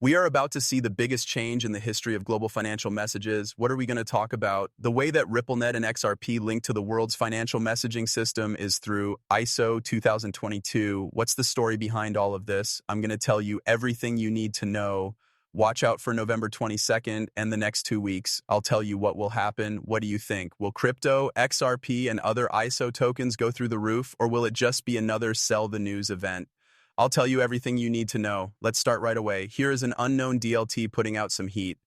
We are about to see the biggest change in the history of global financial messages. What are we going to talk about? The way that RippleNet and XRP link to the world's financial messaging system is through ISO 2022. What's the story behind all of this? I'm going to tell you everything you need to know. Watch out for November 22nd and the next 2 weeks. I'll tell you what will happen. What do you think? Will crypto, XRP, and other ISO tokens go through the roof, or will it just be another sell the news event? I'll tell you everything you need to know. Let's start right away. Here is an unknown DLT putting out some heat.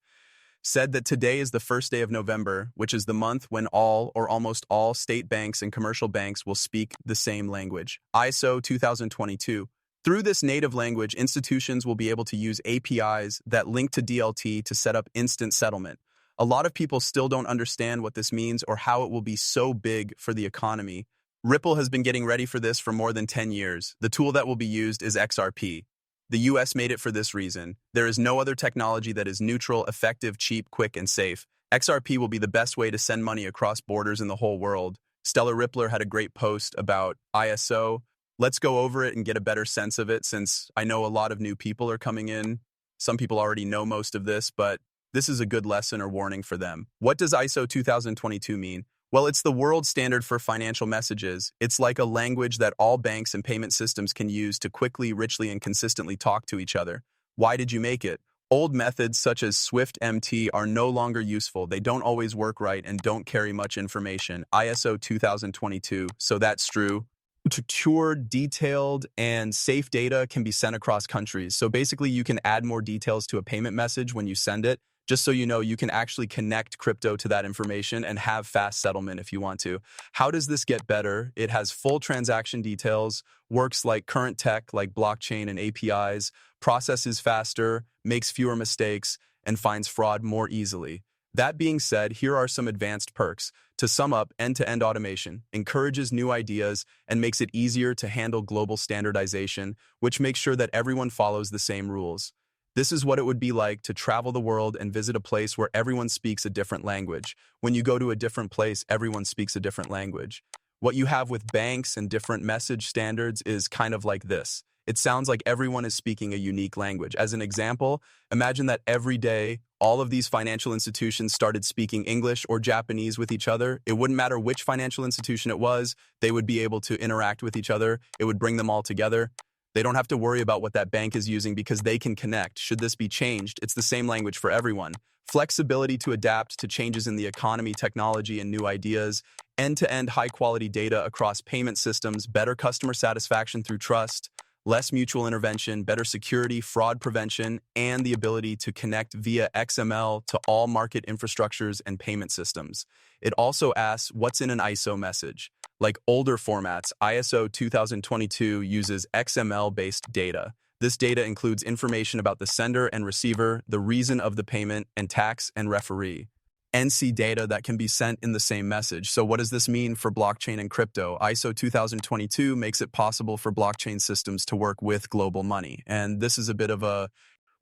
Said that today is the first day of November, which is the month when all or almost all state banks and commercial banks will speak the same language. ISO 2022. Through this native language, institutions will be able to use APIs that link to DLT to set up instant settlement. A lot of people still don't understand what this means or how it will be so big for the economy. Ripple has been getting ready for this for more than 10 years. The tool that will be used is XRP. The US made it for this reason. There is no other technology that is neutral, effective, cheap, quick, and safe. XRP will be the best way to send money across borders in the whole world. Stellar Rippler had a great post about ISO. Let's go over it and get a better sense of it, since I know a lot of new people are coming in. Some people already know most of this, but this is a good lesson or warning for them. What does ISO 2022 mean? Well, it's the world standard for financial messages. It's like a language that all banks and payment systems can use to quickly, richly, and consistently talk to each other. Why did you make it? Old methods such as Swift MT are no longer useful. They don't always work right and don't carry much information. ISO 2022, so that's true. Secure, detailed, and safe data can be sent across countries. So basically, you can add more details to a payment message when you send it. Just so you know, you can actually connect crypto to that information and have fast settlement if you want to. How does this get better? It has full transaction details, works like current tech like blockchain and APIs, processes faster, makes fewer mistakes, and finds fraud more easily. That being said, here are some advanced perks. To sum up, end-to-end automation encourages new ideas and makes it easier to handle global standardization, which makes sure that everyone follows the same rules. This is what it would be like to travel the world and visit a place where everyone speaks a different language. When you go to a different place, everyone speaks a different language. What you have with banks and different message standards is kind of like this. It sounds like everyone is speaking a unique language. As an example, imagine that every day, all of these financial institutions started speaking English or Japanese with each other. It wouldn't matter which financial institution it was, they would be able to interact with each other. It would bring them all together. They don't have to worry about what that bank is using because they can connect. Should this be changed, it's the same language for everyone. Flexibility to adapt to changes in the economy, technology, and new ideas. End-to-end high-quality data across payment systems. Better customer satisfaction through trust. Less mutual intervention. Better security, fraud prevention, and the ability to connect via XML to all market infrastructures and payment systems. It also asks, what's in an ISO message? Like older formats, ISO 2022 uses XML-based data. This data includes information about the sender and receiver, the reason of the payment, and tax and referee. NC data that can be sent in the same message. So what does this mean for blockchain and crypto? ISO 2022 makes it possible for blockchain systems to work with global money. And this is a bit of a,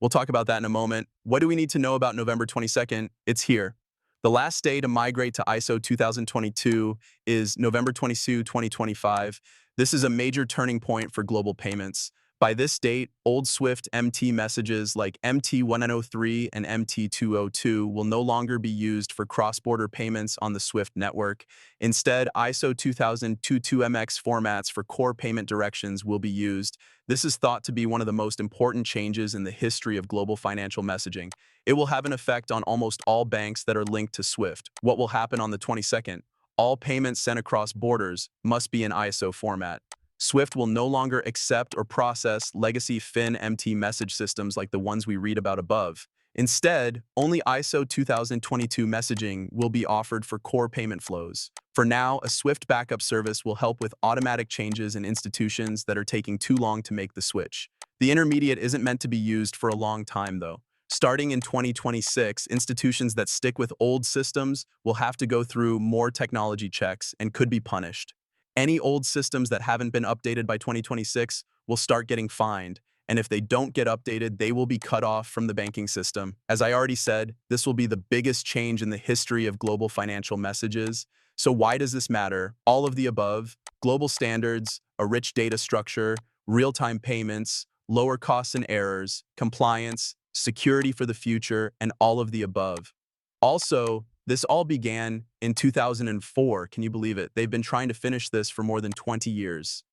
we'll talk about that in a moment. What do we need to know about November 22nd? It's here. The last day to migrate to ISO 2022 is November 22, 2025. This is a major turning point for global payments. By this date, old Swift MT messages like MT103 and MT202 will no longer be used for cross-border payments on the Swift network. Instead, ISO 2022MX formats for core payment directions will be used. This is thought to be one of the most important changes in the history of global financial messaging. It will have an effect on almost all banks that are linked to Swift. What will happen on the 22nd? All payments sent across borders must be in ISO format. Swift will no longer accept or process legacy FIN-MT message systems like the ones we read about above. Instead, only ISO 2022 messaging will be offered for core payment flows. For now, a Swift backup service will help with automatic changes in institutions that are taking too long to make the switch. The intermediate isn't meant to be used for a long time, though. Starting in 2026, institutions that stick with old systems will have to go through more technology checks and could be punished. Any old systems that haven't been updated by 2026 will start getting fined, and if they don't get updated, they will be cut off from the banking system. As I already said, this will be the biggest change in the history of global financial messages. So why does this matter? All of the above: global standards, a rich data structure, real-time payments, lower costs and errors, compliance, security for the future, and all of the above. Also, this all began in 2004. Can you believe it? They've been trying to finish this for more than 20 years,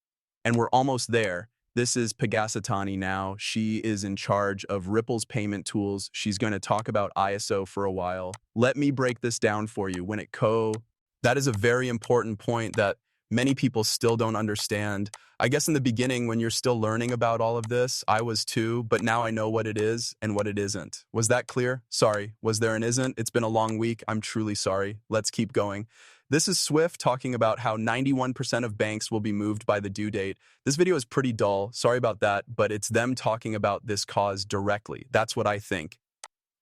and we're almost there. This is Pegasatani now. She is in charge of Ripple's payment tools. She's going to talk about ISO for a while. Let me break this down for you. That is a very important point that many people still don't understand. I guess in the beginning, when you're still learning about all of this, I was too, but now I know what it is and what it isn't. Was that clear? Sorry. Was there an isn't? It's been a long week. I'm truly sorry. Let's keep going. This is Swift talking about how 91% of banks will be moved by the due date. This video is pretty dull. Sorry about that, but it's them talking about this cause directly. That's what I think.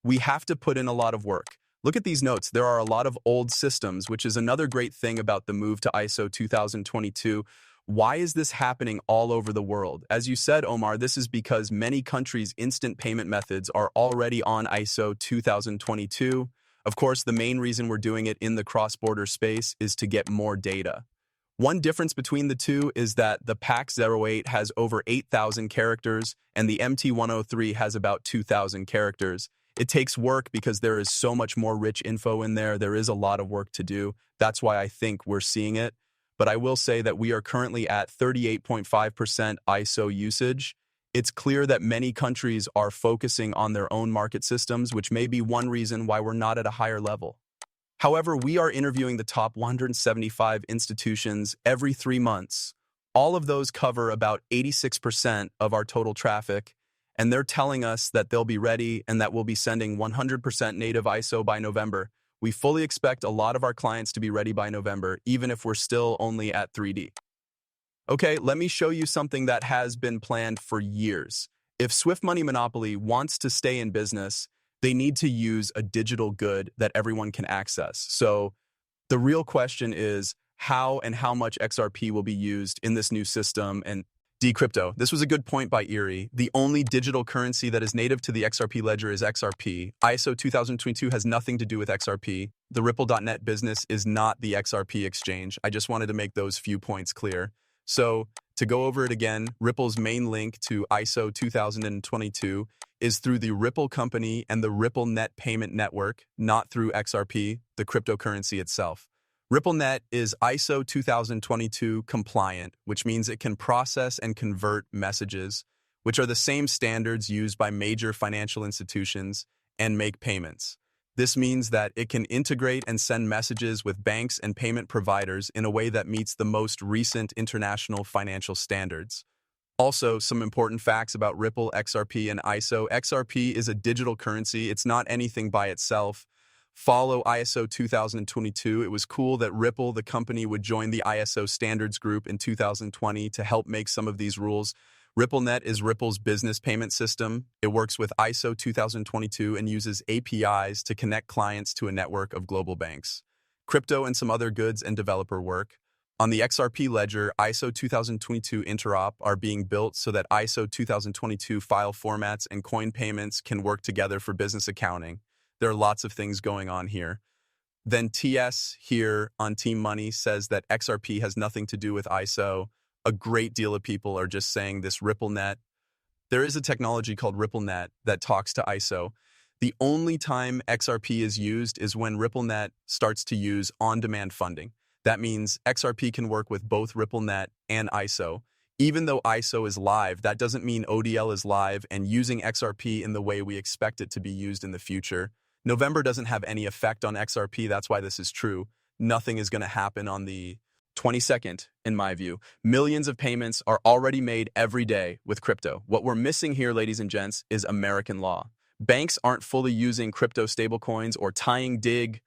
We have to put in a lot of work. Look at these notes. There are a lot of old systems, which is another great thing about the move to ISO 2022. Why is this happening all over the world? As you said, Omar, this is because many countries' instant payment methods are already on ISO 2022. Of course, the main reason we're doing it in the cross-border space is to get more data. One difference between the two is that the PAX08 has over 8,000 characters and the MT103 has about 2,000 characters. It takes work because there is so much more rich info in there. There is a lot of work to do. That's why I think we're seeing it. But I will say that we are currently at 38.5% ISO usage. It's clear that many countries are focusing on their own market systems, which may be one reason why we're not at a higher level. However, we are interviewing the top 175 institutions every 3 months. All of those cover about 86% of our total traffic, and they're telling us that they'll be ready and that we'll be sending 100% native ISO by November. We fully expect a lot of our clients to be ready by November, even if we're still only at 3D. Okay, let me show you something that has been planned for years. If Swift Money Monopoly wants to stay in business, they need to use a digital good that everyone can access. So the real question is how and how much XRP will be used in this new system and decrypto. This was a good point by Erie. The only digital currency that is native to the XRP ledger is XRP. ISO 2022 has nothing to do with XRP. The Ripple.net business is not the XRP exchange. I just wanted to make those few points clear. So to go over it again, Ripple's main link to ISO 2022 is through the Ripple company and the RippleNet payment network, not through XRP, the cryptocurrency itself. RippleNet is ISO 2022 compliant, which means it can process and convert messages, which are the same standards used by major financial institutions, and make payments. This means that it can integrate and send messages with banks and payment providers in a way that meets the most recent international financial standards. Also, some important facts about Ripple, XRP, and ISO. XRP is a digital currency. It's not anything by itself. Follow ISO 2022. It was cool that Ripple, the company, would join the ISO standards group in 2020 to help make some of these rules. RippleNet is Ripple's business payment system. It works with ISO 2022 and uses APIs to connect clients to a network of global banks. Crypto and some other goods and developer work. On the XRP ledger, ISO 2022 interop are being built so that ISO 2022 file formats and coin payments can work together for business accounting. There are lots of things going on here. Then TS here on Team Money says that XRP has nothing to do with ISO. A great deal of people are just saying this RippleNet. There is a technology called RippleNet that talks to ISO. The only time XRP is used is when RippleNet starts to use on-demand funding. That means XRP can work with both RippleNet and ISO. Even though ISO is live, that doesn't mean ODL is live and using XRP in the way we expect it to be used in the future. November doesn't have any effect on XRP. That's why this is true. Nothing is going to happen on the 22nd, in my view. Millions of payments are already made every day with crypto. What we're missing here, ladies and gents, is American law. Banks aren't fully using crypto stablecoins or tying DIG